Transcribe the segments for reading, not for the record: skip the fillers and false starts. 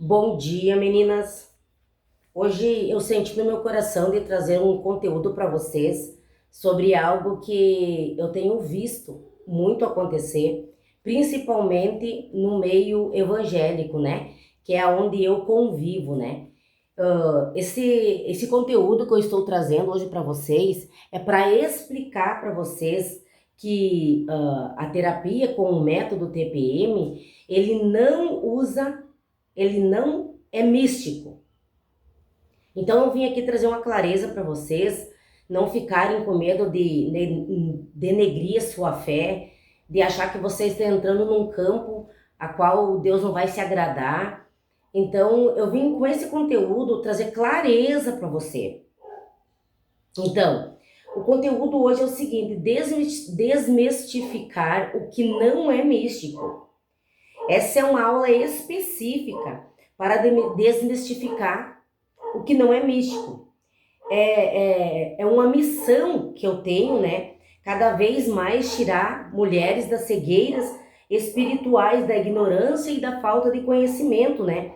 Bom dia, meninas. Hoje eu senti no meu coração de trazer um conteúdo para vocês sobre algo que eu tenho visto muito acontecer, principalmente no meio evangélico, né? Que é onde eu convivo, né? Esse conteúdo que eu estou trazendo hoje para vocês é para explicar para vocês que a terapia com o método TPM, ele não é místico. Então eu vim aqui trazer uma clareza para vocês, não ficarem com medo de denegrir a sua fé, de achar que vocês estão entrando num campo a qual Deus não vai se agradar. Então eu vim com esse conteúdo trazer clareza para você. Então, o conteúdo hoje é o seguinte: desmistificar o que não é místico. Essa é uma aula específica para desmistificar o que não é místico. É uma missão que eu tenho, né? Cada vez mais tirar mulheres das cegueiras espirituais, da ignorância e da falta de conhecimento, né?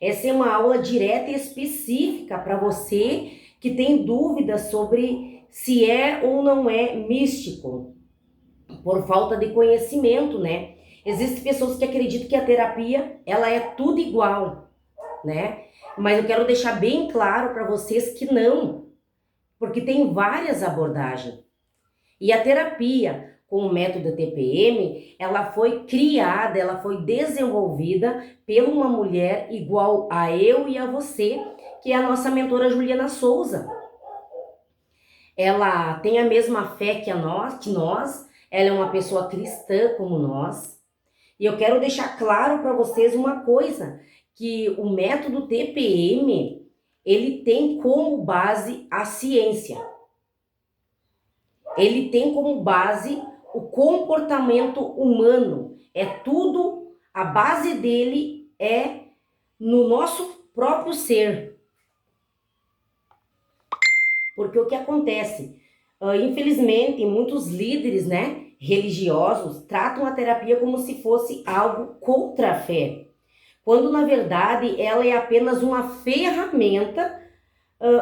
Essa é uma aula direta e específica para você que tem dúvidas sobre se é ou não é místico, por falta de conhecimento, né? Existem pessoas que acreditam que a terapia, ela é tudo igual, né? Mas eu quero deixar bem claro para vocês que não, porque tem várias abordagens. E a terapia com o método TPM, ela foi criada, ela foi desenvolvida por uma mulher igual a eu e a você, que é a nossa mentora Juliana Souza. Ela tem a mesma fé que nós, ela é uma pessoa cristã como nós. E eu quero deixar claro para vocês uma coisa, que o método TPM, ele tem como base a ciência. Ele tem como base o comportamento humano. É tudo, a base dele é no nosso próprio ser. Porque o que acontece? Infelizmente, muitos líderes, né, religiosos tratam a terapia como se fosse algo contra a fé, quando na verdade ela é apenas uma ferramenta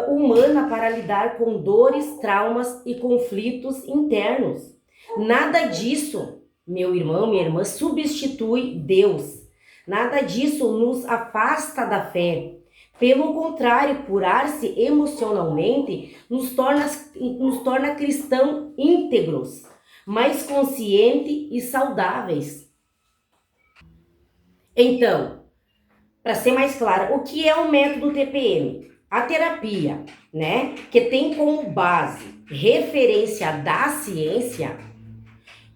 humana para lidar com dores, traumas e conflitos internos. Nada disso, meu irmão, minha irmã, substitui Deus. Nada disso nos afasta da fé. Pelo contrário, curar-se emocionalmente nos torna cristãos íntegros, mais conscientes e saudáveis. Então, para ser mais claro, o que é o método TPM? A terapia, né, que tem como base referência da ciência,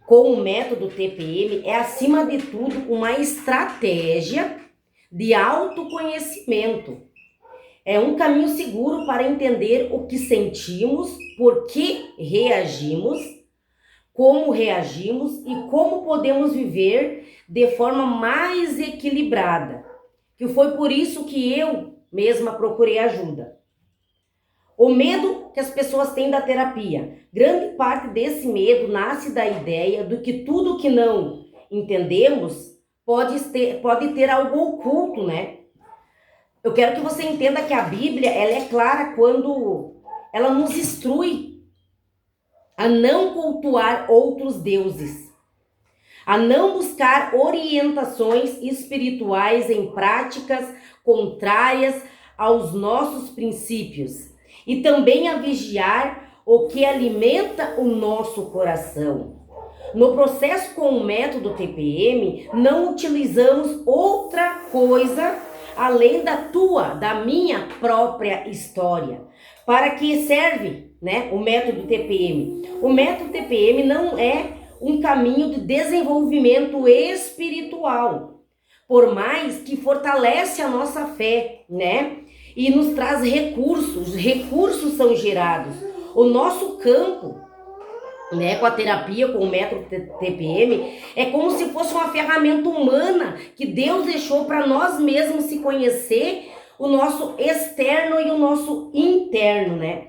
com o método TPM, é acima de tudo uma estratégia de autoconhecimento. É um caminho seguro para entender o que sentimos, por que reagimos, como reagimos e como podemos viver de forma mais equilibrada. Que foi por isso que eu mesma procurei ajuda. O medo que as pessoas têm da terapia. Grande parte desse medo nasce da ideia de que tudo que não entendemos pode ter algo oculto, né? Eu quero que você entenda que a Bíblia, ela é clara quando ela nos instrui a não cultuar outros deuses, a não buscar orientações espirituais em práticas contrárias aos nossos princípios, e também a vigiar o que alimenta o nosso coração. No processo com o método TPM, não utilizamos outra coisa além da minha própria história. Para que serve, né, o método TPM? O método TPM não é um caminho de desenvolvimento espiritual, por mais que fortalece a nossa fé, né? E nos traz recursos. Recursos são gerados. O nosso campo, né, com a terapia, com o método TPM, é como se fosse uma ferramenta humana que Deus deixou para nós mesmos se conhecer, o nosso externo e o nosso interno, né?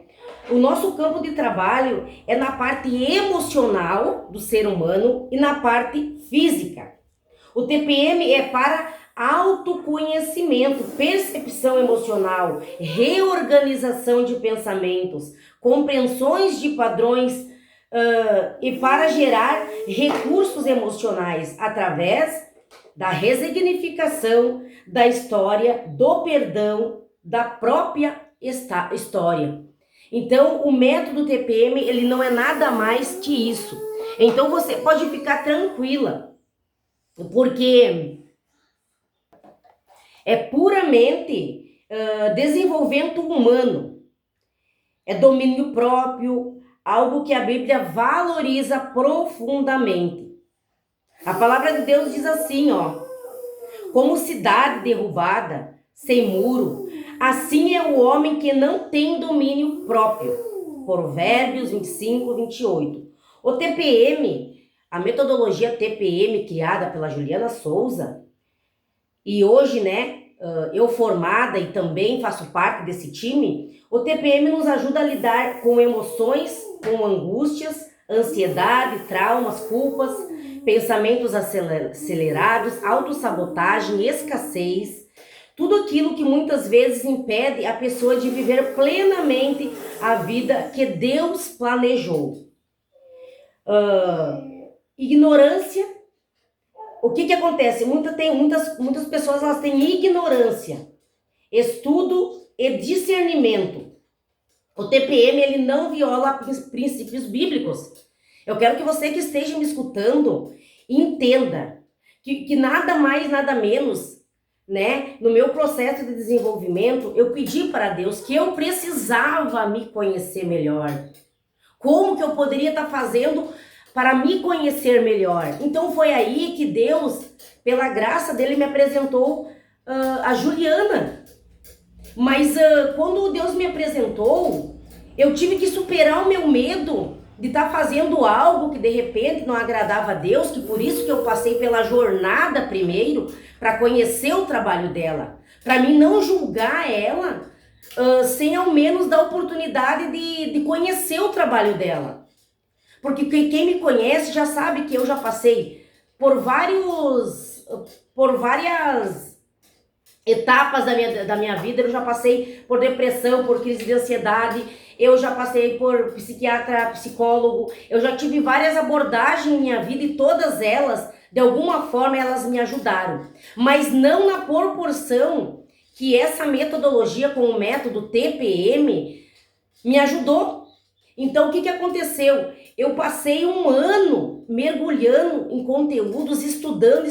O nosso campo de trabalho é na parte emocional do ser humano e na parte física. O TPM é para autoconhecimento, percepção emocional, reorganização de pensamentos, compreensões de padrões e para gerar recursos emocionais através da resignificação da história, do perdão, da própria história. Então, o método TPM, ele não é nada mais que isso. Então, você pode ficar tranquila, porque é puramente desenvolvimento humano, é domínio próprio, algo que a Bíblia valoriza profundamente. A palavra de Deus diz assim, ó: como cidade derrubada, sem muro, assim é o homem que não tem domínio próprio. Provérbios 25, 28. O TPM, a metodologia TPM criada pela Juliana Souza, e hoje, eu formada e também faço parte desse time, o TPM nos ajuda a lidar com emoções, com angústias, ansiedade, traumas, culpas, pensamentos acelerados, autossabotagem, escassez, tudo aquilo que muitas vezes impede a pessoa de viver plenamente a vida que Deus planejou. Ignorância. O que acontece? Muitas pessoas elas têm ignorância, estudo e discernimento. O TPM ele não viola princípios bíblicos. Eu quero que você que esteja me escutando entenda que nada mais, nada menos, no meu processo de desenvolvimento, eu pedi para Deus que eu precisava me conhecer melhor. Como que eu poderia estar fazendo para me conhecer melhor? Então foi aí que Deus, pela graça dele, me apresentou a Juliana. Mas quando Deus me apresentou, eu tive que superar o meu medo de estar fazendo algo que de repente não agradava a Deus, que por isso que eu passei pela jornada primeiro, para conhecer o trabalho dela, para mim não julgar ela, sem ao menos dar oportunidade de conhecer o trabalho dela. Porque quem me conhece já sabe que eu já passei por várias etapas da minha vida. Eu já passei por depressão, por crise de ansiedade, eu já passei por psiquiatra, psicólogo, eu já tive várias abordagens em minha vida e todas elas, de alguma forma, elas me ajudaram. Mas não na proporção que essa metodologia com o método TPM me ajudou. Então, o que aconteceu? Eu passei um ano mergulhando em conteúdos, estudando.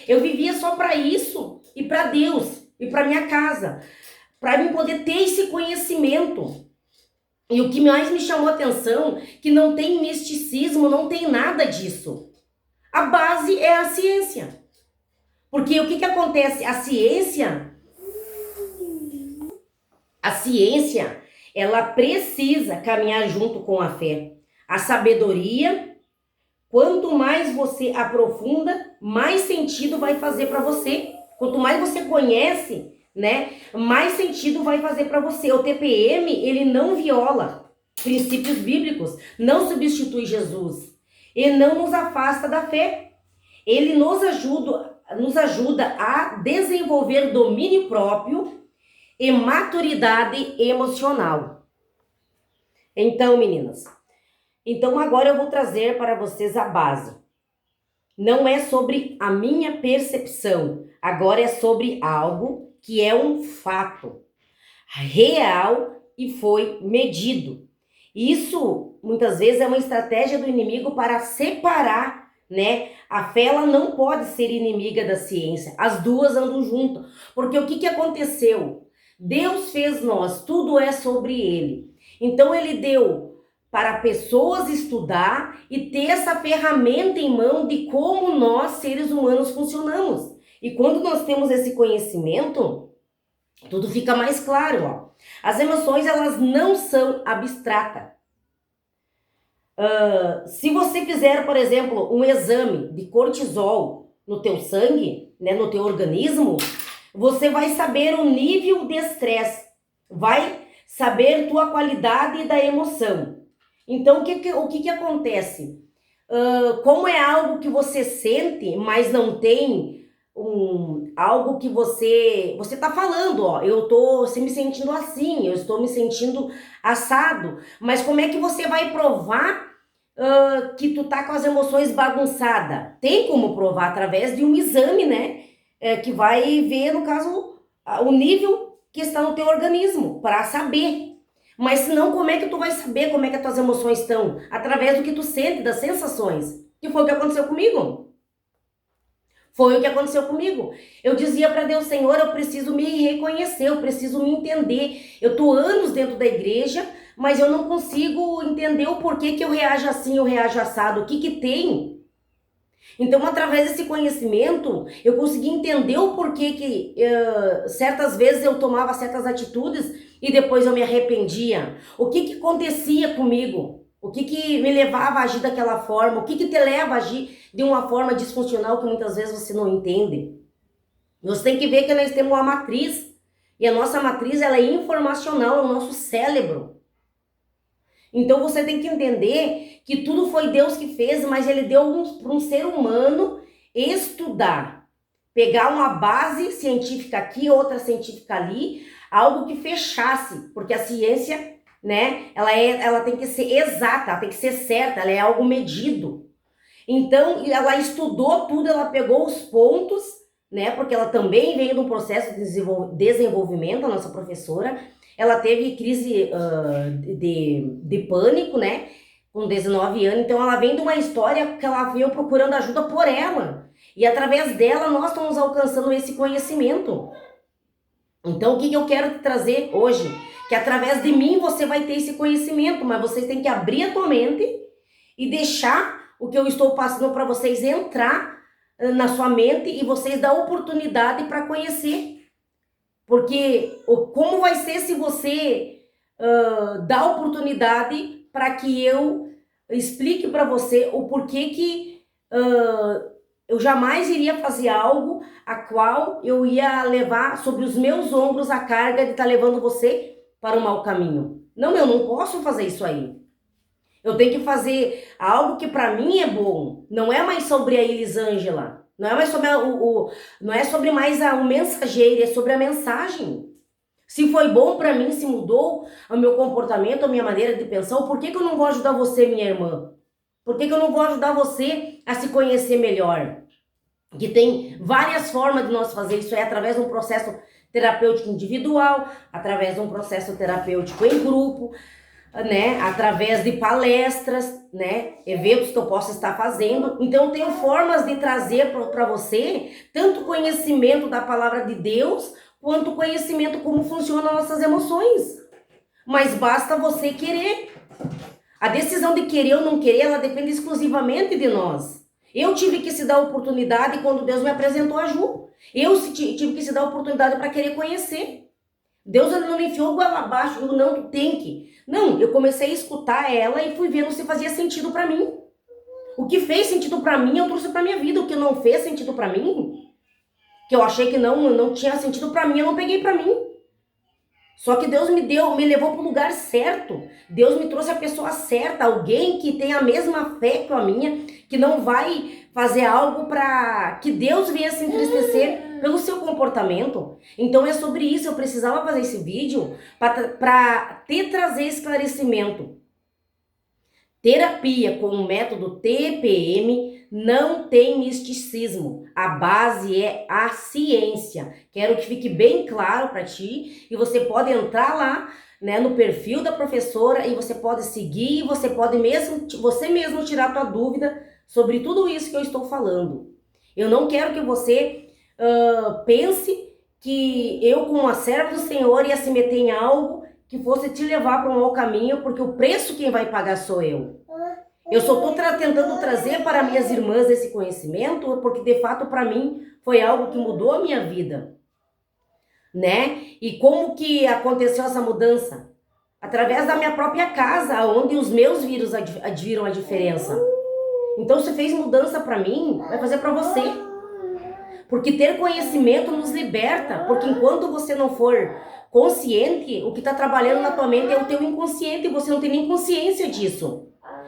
Eu vivia só para isso e para Deus e para minha casa, para eu poder ter esse conhecimento. E o que mais me chamou a atenção, que não tem misticismo, não tem nada disso. A base é a ciência. Porque o que acontece? A ciência, ela precisa caminhar junto com a fé. A sabedoria, quanto mais você aprofunda, mais sentido vai fazer para você. Quanto mais você conhece, mais sentido vai fazer para você. O TPM, ele não viola princípios bíblicos, não substitui Jesus e não nos afasta da fé. Ele nos ajuda a desenvolver domínio próprio e maturidade emocional. Então, meninas, agora eu vou trazer para vocês a base. Não é sobre a minha percepção, agora é sobre algo que é um fato real e foi medido. Isso, muitas vezes, é uma estratégia do inimigo para separar, A fé, ela não pode ser inimiga da ciência. As duas andam juntas. Porque o que aconteceu? Deus fez nós, tudo é sobre Ele. Então, Ele deu para pessoas estudar e ter essa ferramenta em mão de como nós, seres humanos, funcionamos. E quando nós temos esse conhecimento, tudo fica mais claro, ó. As emoções, elas não são abstratas. Se você fizer, por exemplo, um exame de cortisol no teu sangue, no teu organismo, você vai saber o nível de estresse, vai saber tua qualidade da emoção. Então, o que acontece? Como é algo que você sente, mas não tem algo que você tá falando, ó, eu tô me sentindo assim, eu estou me sentindo assado, mas como é que você vai provar que tu tá com as emoções bagunçadas? Tem como provar através de um exame, né? Que vai ver, no caso, o nível que está no teu organismo, para saber. Mas senão, como é que tu vai saber como é que as tuas emoções estão? Através do que tu sente, das sensações. Que foi o que aconteceu comigo. Foi o que aconteceu comigo. Eu dizia para Deus, Senhor, eu preciso me reconhecer, eu preciso me entender. Eu tô anos dentro da igreja, mas eu não consigo entender o porquê que eu reajo assim, eu reajo assado, o que que tem. Então, através desse conhecimento, eu consegui entender o porquê que certas vezes eu tomava certas atitudes e depois eu me arrependia. O que que acontecia comigo? O que que me levava a agir daquela forma? O que que te leva a agir de uma forma disfuncional que muitas vezes você não entende? Você tem que ver que nós temos uma matriz, e a nossa matriz ela é informacional, é o nosso cérebro. Então você tem que entender que tudo foi Deus que fez, mas ele deu para um ser humano estudar. Pegar uma base científica aqui, outra científica ali, algo que fechasse, porque a ciência, né, ela tem que ser exata, ela tem que ser certa, ela é algo medido. Então, ela estudou tudo, ela pegou os pontos, né, porque ela também veio de um processo de desenvolvimento, a nossa professora. Ela teve crise de pânico, né, com 19 anos. Então, ela vem de uma história que ela veio procurando ajuda por ela. E através dela, nós estamos alcançando esse conhecimento. Então, o que eu quero te trazer hoje? Que através de mim você vai ter esse conhecimento, mas vocês têm que abrir a tua mente e deixar o que eu estou passando para vocês entrar na sua mente e vocês dar oportunidade para conhecer. Porque como vai ser se você dá oportunidade para que eu explique para você o porquê que eu jamais iria fazer algo a qual eu ia levar sobre os meus ombros a carga de estar levando você para o mau caminho. Não, eu não posso fazer isso aí. Eu tenho que fazer algo que para mim é bom. Não é mais sobre a Elisângela. Não é mais sobre não é sobre mais o mensageiro, é sobre a mensagem. Se foi bom para mim, se mudou o meu comportamento, a minha maneira de pensar, por que eu não vou ajudar você, minha irmã? Por que eu não vou ajudar você a se conhecer melhor? Que tem várias formas de nós fazer isso, é através de um processo terapêutico individual, através de um processo terapêutico em grupo, né, através de palestras, né, eventos que eu posso estar fazendo. Então eu tenho formas de trazer para você tanto conhecimento da palavra de Deus, quanto conhecimento como funcionam nossas emoções. Mas basta você querer. A decisão de querer ou não querer, ela depende exclusivamente de nós. Eu tive que se dar oportunidade quando Deus me apresentou a Ju. Eu tive que se dar oportunidade para querer conhecer. Deus não me enfiou goela abaixo, não, tu tem que. Não, eu comecei a escutar ela e fui vendo se fazia sentido para mim. O que fez sentido para mim, eu trouxe para minha vida. O que não fez sentido para mim, que eu achei que não tinha sentido para mim, eu não peguei para mim. Só que Deus me levou para o lugar certo. Deus me trouxe a pessoa certa, alguém que tem a mesma fé que a minha, que não vai fazer algo para que Deus venha se entristecer pelo seu comportamento. Então é sobre isso, eu precisava fazer esse vídeo para te trazer esclarecimento. Terapia com o método TPM não tem misticismo. A base é a ciência. Quero que fique bem claro para ti. E você pode entrar lá, né, no perfil da professora e você pode seguir. Você pode você mesmo tirar tua dúvida sobre tudo isso que eu estou falando. Eu não quero que você pense que eu, como uma serva do Senhor, ia se meter em algo que fosse te levar para um mau caminho, porque o preço quem vai pagar sou eu. Eu só estou tentando trazer para minhas irmãs esse conhecimento, porque de fato para mim foi algo que mudou a minha vida, né? E como que aconteceu essa mudança? Através da minha própria casa, onde os meus vírus viram a diferença. Então se fez mudança para mim, vai fazer para você. Porque ter conhecimento nos liberta, porque enquanto você não for consciente, o que está trabalhando na tua mente é o teu inconsciente e você não tem nem consciência disso.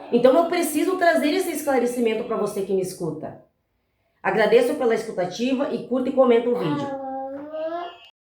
Então eu preciso trazer esse esclarecimento para você que me escuta. Agradeço pela escutativa e curta e comenta o vídeo.